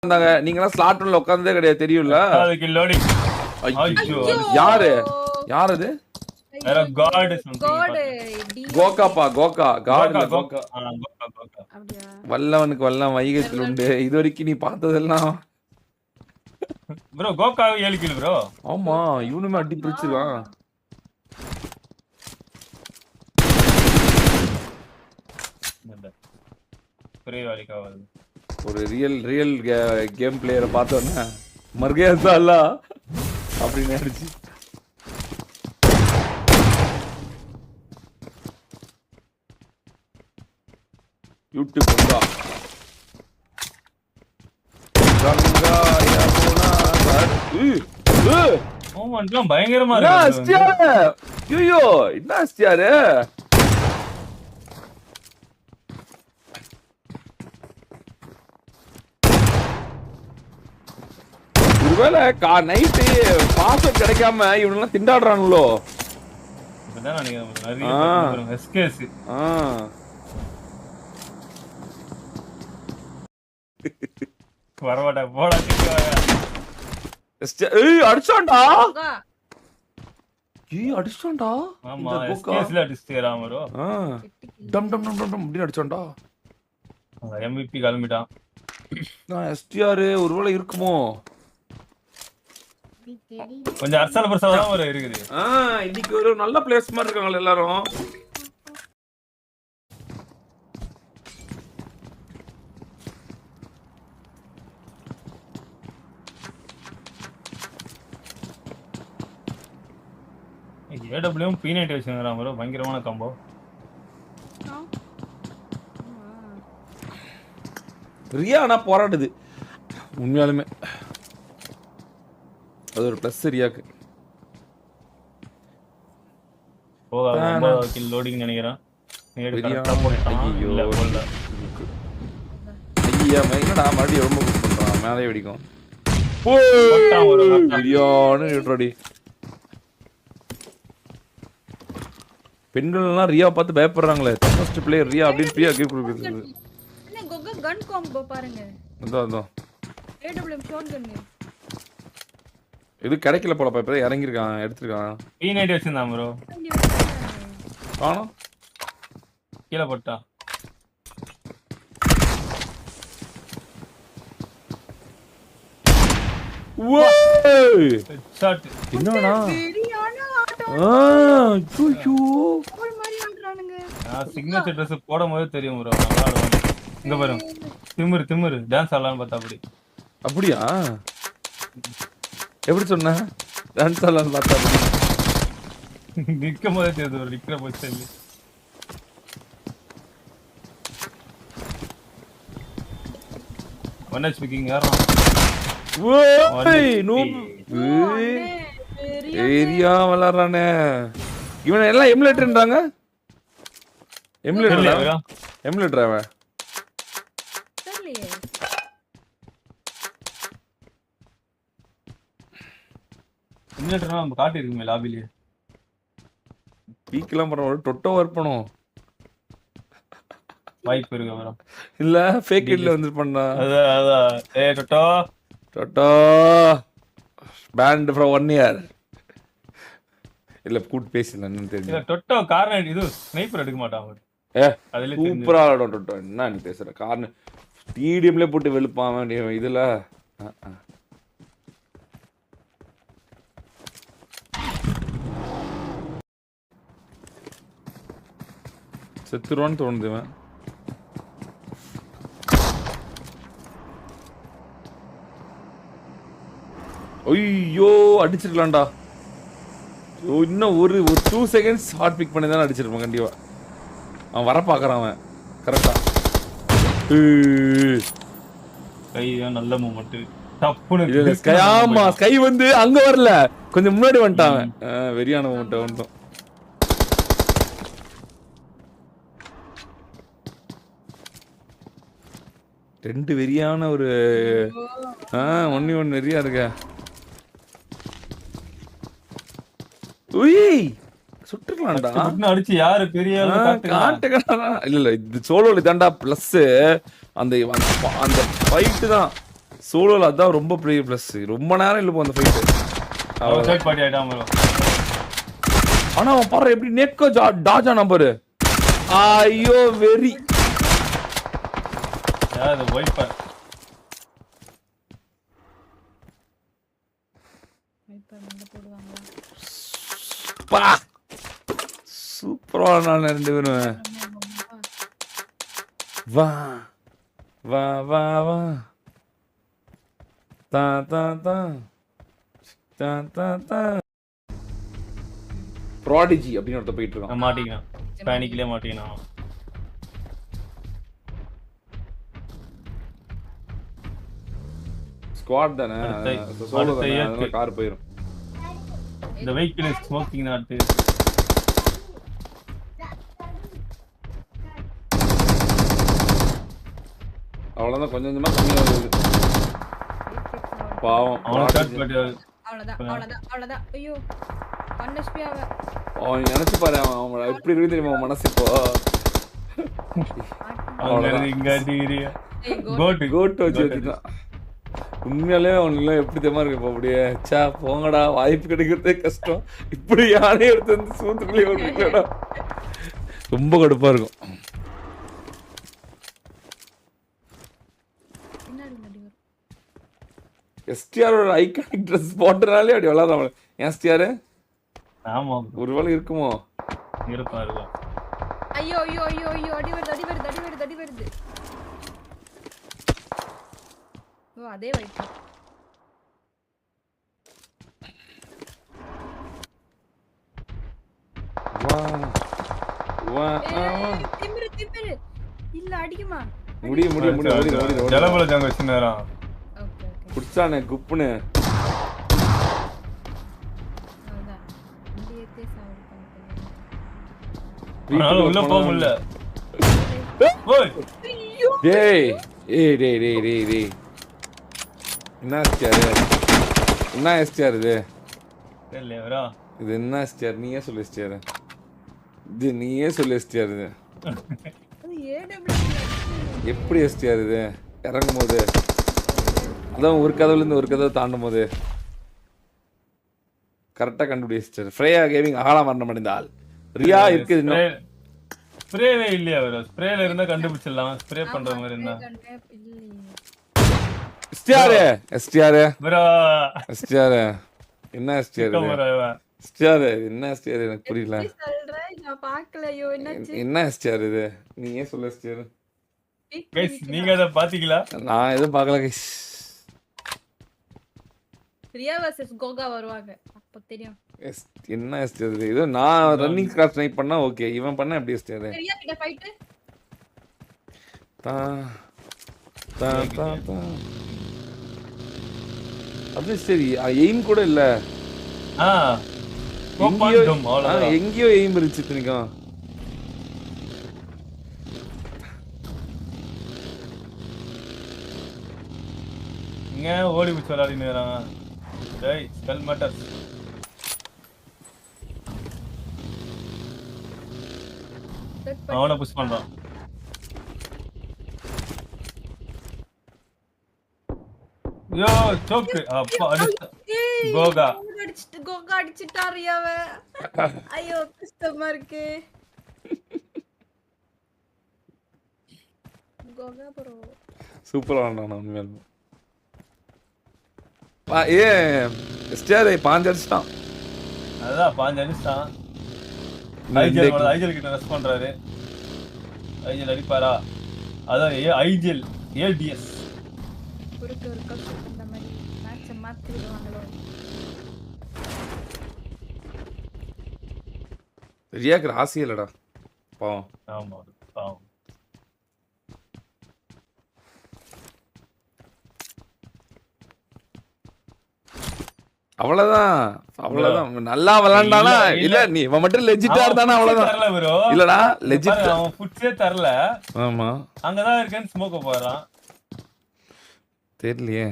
நீங்களாம் ஸ்லாட் ரூம்ல உட்கார்ந்ததே கிடையாது தெரியும்ல. அதுக்கு லோடிங். ஐயோ யாரு யார் அது? வேற காட் சம்திங். கோகாப்பா கோகா காட் இல்ல கோகா. கோகா கோகா. அப்படியா? வல்லவனுக்கு வல்லம் வைகத்தில் உண்டு. இதுவரைக்கும் நீ பார்த்ததெல்லாம் ப்ரோ கோகா 7 கிலோ ப்ரோ. ஆமா இவனுமே அடி பிடிச்சிருக்கான். ஒரு ரியல் கேம் பிளேயரை பார்த்தோன்னா மர்கையா அல்ல அப்படின்னு ஆயிடுச்சு. யூடியூப் வந்தா பயங்கரமா ஐயோ என்ன அஸ்தியாரு ஒருவேளை நைட்டு பாஸ்வேர்ட் கிடைக்காம இவனெல்லாம் திண்டாடுறானுங்களோ. அடிச்சான்டா அடிச்சான்டா அடிச்சான்டா MVP கிளம்பிட்டான். எஸ்டிஆர் ஒருவேளை இருக்குமோ கொஞ்சம் அரசால பிரசாதம் ஒரு இருக்குது. இன்னைக்கு ஒரு நல்ல பிளேஸ் மாதிரி இருக்காங்க எல்லாரும். ஏடபிள்யூ P90 வச்சுங்கறான் ப்ரோ பயங்கரமான காம்போ. ரியானா போராடுது உண்மையாலுமே. அது ஒரு பிளஸ் ரியாக்கு. லோடிங் நினைக்கிறேன். என்னடா மறுபடியும் ரொம்ப புஷ் பண்றான். மேலே வெடிக்கும். பெண்கள் எல்லாம் ரியா பார்த்து பயப்படுறாங்களே. ஃபர்ஸ்ட் பிளேயர் ரியா அப்படின்னு பிரியா கிஃப்ட் கொடுக்குறது. என்ன கோகா கன் காம்போ பாருங்க. அதான் ஏடபிள்யூஎம் ஷாட் கன். இது கிடைக்கல போல இப்ப இறங்கி இருக்கான் எடுத்துட்டான். P90 வச்சிருந்தான் ப்ரோ. காணோம். கீழ போட்டா. ஓய்! ஷாட். என்னடா? சரியான ஆட்டம். ஐயோ. கோல் மாதிரி ஆடுறானுங்க. சிக்னேச்சர் Dress போடும்போது தெரியும் ப்ரோ. நல்லா ஆடுவாங்க. இங்க பாருங்க. திமிரு டான்ஸ் ஆடலாம்னு பார்த்தா அப்படி. அப்படியா? எப்படி சொன்ன? டான்ஸ் ஆடலாம்னு பார்த்தா நிக்கும் போதே தெரியுது ஒரு நிக்கிற பொசிஷன்ல. ஒன் ஸ்பீக்கிங் யாரா? ஓய் நோ ஏரியா வளரானே. இவன் எல்லாம் எமுலேட்டர்ன்றாங்க. எமுலேட்டர் அவன். தெரியலையே. எமுலேட்டர்னா நம்ம காட்டி இருக்குமே லாபில. பீக்லாம் பண்ற ஒரு டொட்டோ வர்ப்பணும். வாய்ப்பு இருக்கு ப்ரோ. இல்ல ஃபேக் ஐடில வந்து பண்ணா. அதான் ஏய் டொட்டோ பேண்ட் ஃப்ரம் 1 இயர். இல்ல கூட் பேசலன்னு தெரியும். இல்ல டொட்டோ கார்னர் இது ஸ்னைப்பர் எடுக்க மாட்டான் அவன். அதுல சூப்பரா ஆடும் டொட்டோ. என்ன நீ பேசுற? கார்னர் ஸ்டேடியம்ல போட்டு வெளுப்பான் இதுல. செத்துருவான்னு தோணுது இவன். ஐயோ அடிச்சிருக்கலாம்டா. இன்னும் ஒரு 2 செகண்ட்ஸ் ஹார்ட் பிக் பண்ணி தானே அடிச்சிருப்பான் கண்டிப்பா. அவன் வர பாக்குறான் அவன் கரெக்டா. நல்ல மூமெண்ட். தப்புன்னு ஆமா ஸ்கை வந்து அங்க வரல, கொஞ்சம் முன்னாடி வந்துட்டான் அவன். வெரியான மூமெண்ட் வந்துட்டான். ரெண்டு வெறியான ஒரு ஒன்னு வெறியா இருக்க. உய் சுட்டுக்கலாம்டா. அடிச்சு யாரு பெரிய இல்ல இல்ல இது சோலோல தான்டா பிளஸ். அந்த அந்த ஃபைட் தான் சோலோல அதான் ரொம்ப பெரிய ப்ளஸ். ரொம்ப நேரம் இழுப்போம் அந்த ஃபைட். அவன் தேர்ட் பார்ட்டி ஆயிட்டான் ப்ரோ. ஆனா அவன் பாரு எப்படி நெக்க டாஜா நம்பரு. ஐயோ வெரி. அது வைப்பர். வைப்பர் வந்து போடுவாங்களா? பா சூப்பரா நான் ரெண்டு பேரும். வா வா வா வா தா தா தா தா தா தா. ப்ராடிஜி அப்படின்னு ஒருத்த போயிட்டு இருக்கான். மாட்டிக்கினான். பேனிக்லயே மாட்டிக்கினான். ஸ்குவாட் தானே, சோலோ தானே, அதனால கார் போயிடும். The vehicle is smoking not. அவ்வளவுதான், கொஞ்சம் கொஞ்சமா கம்மியா வருது. பாவம் அவன் தேர்ட் பார்ட்டி. அவ்வளவுதான். ஐயோ 1 HP அவன் நினைச்சு பாரு, அவன் எப்படி இருக்கு தெரியுமா அவன் மனசு இப்போ. இங்க அடிக்கிறியா? கோட்டு வச்சு வச்சுட்டான். உண்மையாலே அவனுக்குலாம் எப்படி தெரியுமா இருக்கு இப்போ. அப்படியே சா போங்கடா, வாய்ப்பு கிடைக்கிறதே கஷ்டம், இப்படி யானே எடுத்து வந்து சூத்துக்குள்ளே வருவீங்களா. ரொம்ப கடுப்பா இருக்கும். எஸ்டிஆரோட ஐகானிக் ட்ரெஸ் போட்டனாலே அப்படி விளாட்றாங்க. ஏன் எஸ்டிஆர்? ஆமா ஒருவேளை இருக்குமோ? இருப்பா. ஐயோ அடி வருது. ஓ அதே வைப்பர். வா திமிரு இல்ல அடிக்குமா? முடியும் ஜலபல ஜங்க வச்சினாரா. ஓகே குடிச்சானே குப்புன்னு. அதான் முடியத்தே சாவடி பண்ணிட்டேன். ஆனாலும் உள்ள போக முடியல. ஓய் டேய் என்ன எஸ்டிஆர் இது? தெரியலடா. இது என்ன எஸ்டிஆர்? நீயே சொல்லு எஸ்டிஆர். இது அது ஏடபிள்யூ எப்படி எஸ்டிஆர் இது? இறங்கும் போது அதான் ஒரு கதவுல இருந்து ஒரு கதவை தாண்டும் போது கரெக்டா கண்டுபிடி எஸ்டிஆர். ஃப்ரேயா கேமிங் அகால மரணம் அடைந்தால் ரியா இருக்குது இன்னும். ஸ்ப்ரேவே இல்லையா ப்ரோ? ஸ்ப்ரேல இருந்தா கண்டுபிடிச்சிடலாம். ஸ்ப்ரே பண்ற மாதிரி இருந்தா. எஸ்டிஆர் ப்ரோ என்ன எஸ்டிஆர்? என்ன எஸ்டிஆர் எனக்கு புரியல. சொல்றேன் நான் பார்க்கலையோ. என்ன எஸ்டிஆர் இது? நீ ஏன் சொல்ல எஸ்டிஆர்? கைஸ் நீங்க அத பாத்தீங்களா? நான் எதுவும் பார்க்கல கைஸ். ரியா vs கோகா வருவாங்க அப்ப தெரியும். என்ன எஸ்டிஆர் இது? இது நான் ரன்னிங் கிராஸ் ட்ரை பண்ணா ஓகே, இவன் பண்ணா எப்படி எஸ்டிஆர்? ரியா கிட்ட ஃபைட். தா தா தா தா. அது சரி, எய்ம் கூட இல்ல. எங்கேயோ எய்ம் இருந்துச்சு தினிக்கும். இங்க ஓடி போய் விளையாடின்னு வரான். டேய் ஸ்கல் மேட்டர்ஸ். அவனை புஷ் பண்றான். யோ சோக்கு அப்பா அடிச்ச கோகா அடிச்சிட்டா ரியாவ. ஐயோ கஷ்டமா இருக்கு. கோகா ப்ரோ சூப்பரா ஆடுனான் உண்மையாலுமே. ஏ எஸ்டிஆர் பாஞ்சடிச்சிட்டான். அதான் பாஞ்சடிச்சிட்டான். ஐஜல் கிட்ட ரெஸ்ட் பண்றாரு. ஐஜல் அடிப்பாரா? அதான் ஐஜல் ஏடிஎஸ் ஒரு கப் இந்த மாதிரி மேட்ச் மாத்தி விடுவாங்களோ. ரியாக்கு ராசி இல்லடா பாவம். ஆமா பாவம். அவ்வளவுதான் நல்லா விளையாண்டானா இல்ல, நீ இவன் மட்டும் லெஜிட்டா இருந்தானா அவ்வளவுதான். இல்லடா லெஜிட் அவன் ஃபுட்ஸே தரல. ஆமா அங்கதான் இருக்கேன்னு ஸ்மோக்க போறான். தெரியலையே.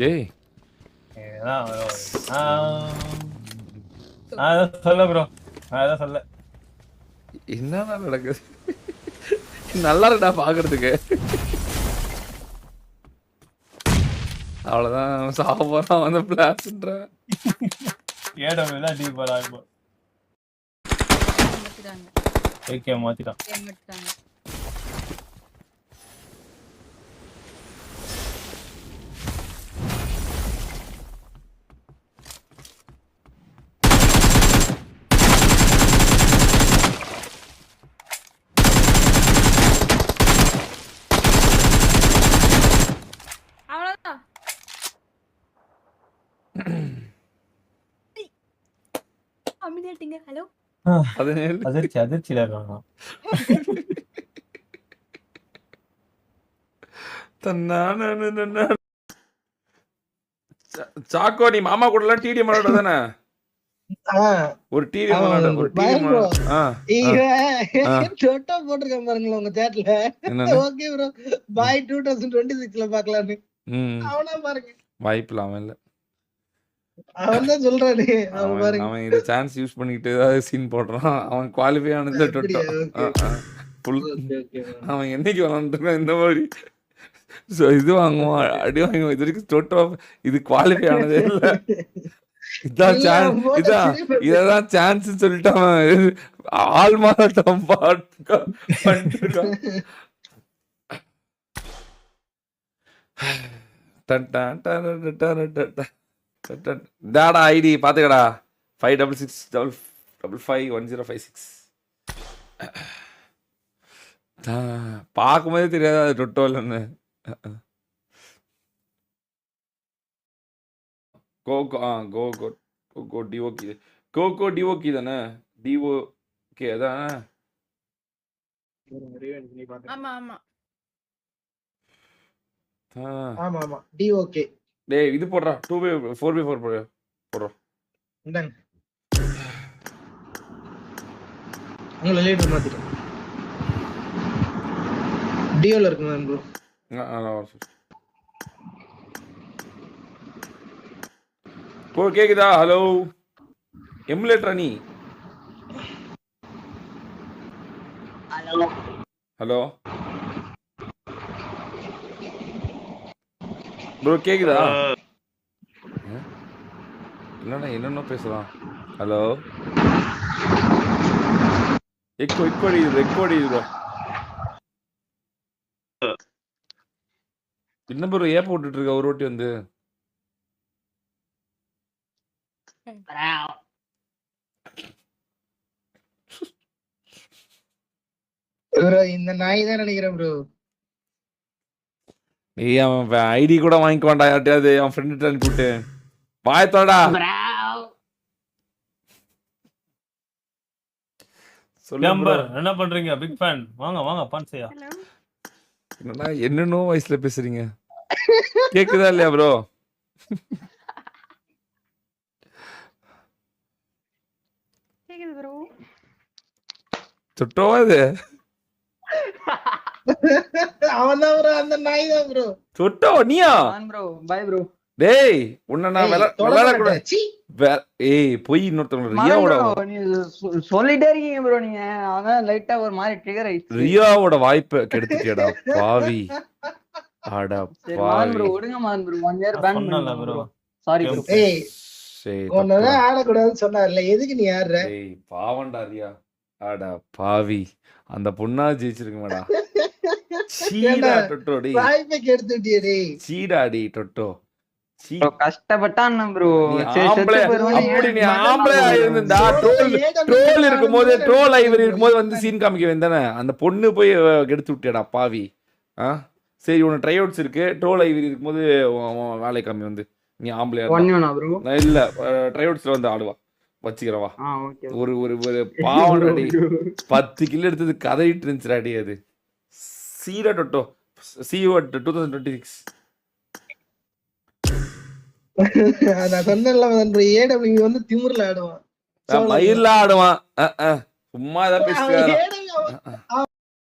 ஏய் இதுதான் bro. நான் அதான் சொல்ல ப்ரோ, நான் அதான் சொல்ல. என்ன நடக்குது? நல்லா இருக்குடா பாக்குறதுக்கு. அவ்வளவுதான் சாக போறான் வந்து பிளாஸ்ன்றேன். ஏடபிள்யூ தான் டீப் வரா இப்போ. மாத்திட்டாங்க ஏகே மாத்திட்டான். ஏமாத்திட்டாங்க. அவ்வளவுதான். அமைதியாட்டிங்க. ஹலோ 17 அதிர்ச்சியில இருக்காங்க. சாக்கோ நீ மாமா கூட எல்லாம் டிடிஎம் விளையாட தானே? ஒரு டிடிஎம் விளையாட ஒரு டிடிஎம் டொட்டோ போட்டிருக்கேன் பாருங்களேன் உங்க சேட்ல. ஓகே ப்ரோ பை 2026ல பாக்கலாம்னு. அவனா பாருங்க வாய்ப்பில்ல அவன் இல்ல. அவன் தான் சொல்றானே. அவன் பாருங்க அவன் இந்த சான்ஸ் யூஸ் பண்ணிக்கிட்டு ஏதாவது சீன் போடுறான். அவன் குவாலிஃபை ஆனது டொட்டோ. அவன் என்னைக்கு விளாண்டுருக்கான் இந்த மாதிரி இது வாங்குவான் அடி வாங்குவான். இது வரைக்கும் டொட்டோ இது குவாலிஃபை ஆனதே இல்லை. இதான் சான்ஸ், இதான் சான்ஸ் சொல்லிட்டு அவன் ஆள் மாறாட்டம் பண்ணிருக்கான். தாடா ஐடி பாத்துக்கடா 5665551056. பார்க்கும்போதே தெரியாது அது டொட்டோ இல்லைன்னு. கோகோ டிஓகி கோகோ டிஓகி தானே? டிஓகே அதான். ஆமா ஆமா ஆமா ஆமா டி ஓகே. டேய் இது போடுறா 4x4 போடுறோம். இந்தாங்க உங்களை லீடர் மாத்திட்டேன். டியோல இருக்குங்க ப்ரோ. போ கேக்குதா? ஹலோ எமுலேட்டரா நீ? ஹலோ ப்ரோ கேக்குதா? என்னடா என்னென்ன பேசுறான்? ஹலோ எக்கோ அடிக்குது. என்ன ப்ரோ ஏன் போட்டுட்டு இருக்க ஒரு வாட்டி வந்து? ப்ரோ இந்த நாய் தான் நினைக்கிறேன் ப்ரோ. நீ அவன் ஐடி கூட வாங்கிக்க வேண்டாம் யார்ட்டையாவது அவன் ஃப்ரெண்ட் அனுப்பிவிட்டு வாயத்தோடா என்ன பண்றீங்க? பிக் ஃபேன் வாங்க பான்சையா. ஹலோ என்னடா என்னென்னோ வயசுல பேசுறீங்க கேக்குதா இல்லையா ப்ரோ? கேக்குது ப்ரோ. சுட்டோவா இது? அவன் தான் ப்ரோ அந்த நாய் தான் ப்ரோ. சுட்டோ நீயா? Bro bye bro. டேய் உன்னை நான் விளையாட கூட ஏய் போய் இன்னொருத்தவங்க ரியாவோட சொல்லிட்டே இருக்கீங்க ப்ரோ நீங்க. அதான் லைட்டா ஒரு மாதிரி ட்ரிகர் ஆயிடுச்சு. ரியாவோட வாய்ப்பை கெடுத்துட்டியடா பாவி. ஆடா பாவி ப்ரோ விடுங்க மான் ப்ரோ 1 இயர் பேன் பண்ணல ப்ரோ. Sorry bro. ஏய் ஒன்னதான் ஆட கூடாதுன்னு சொன்னார்ல எதுக்கு நீ ஆடுற? ஏய் பாவண்டா ரியா. ஆடா பாவி அந்த பொண்ணா ஜெயிச்சிருக்குமாடா. சீடா டொட்டோ டேய் வாய்ப்பை கெடுத்துட்டியே டேய். சீடா டேய் டொட்டோ. கஷ்டப்பட்டான் ப்ரோ. அப்படி நீ ஆம்பளை ஆயிருந்தா ட்ரோல் இருக்கும்போது ட்ரோல் ஐவரி இருக்கும்போது வந்து சீன் காமிக்க வேண்டானே. அந்த பொண்ணு போய் கெடுத்து விட்டியடா பாவி. சரி உனக்கு ட்ரை அவுட்ஸ் இருக்கு. ட்ரோல் ஐவரி இருக்கும்போது வேலை காமி வந்து நீ ஆம்பளையா இல்ல ட்ரை அவுட்ஸ்ல வந்து ஆடுவா வச்சுக்கிறவா. ஒரு ஒரு ஒரு பாவம்டாடி 10 கிலோ எடுத்தது கதையிட்டு இருந்துச்சுடாடி. அது சீடா டொட்டோ. See you at 2026. நான் சொன்னேன்ல ஏடபிள்யூ வந்து திமிர்ல ஆடுவான். மயிர்ல ஆடுவான். சும்மா ஏதாவது பேசுறான். அவன்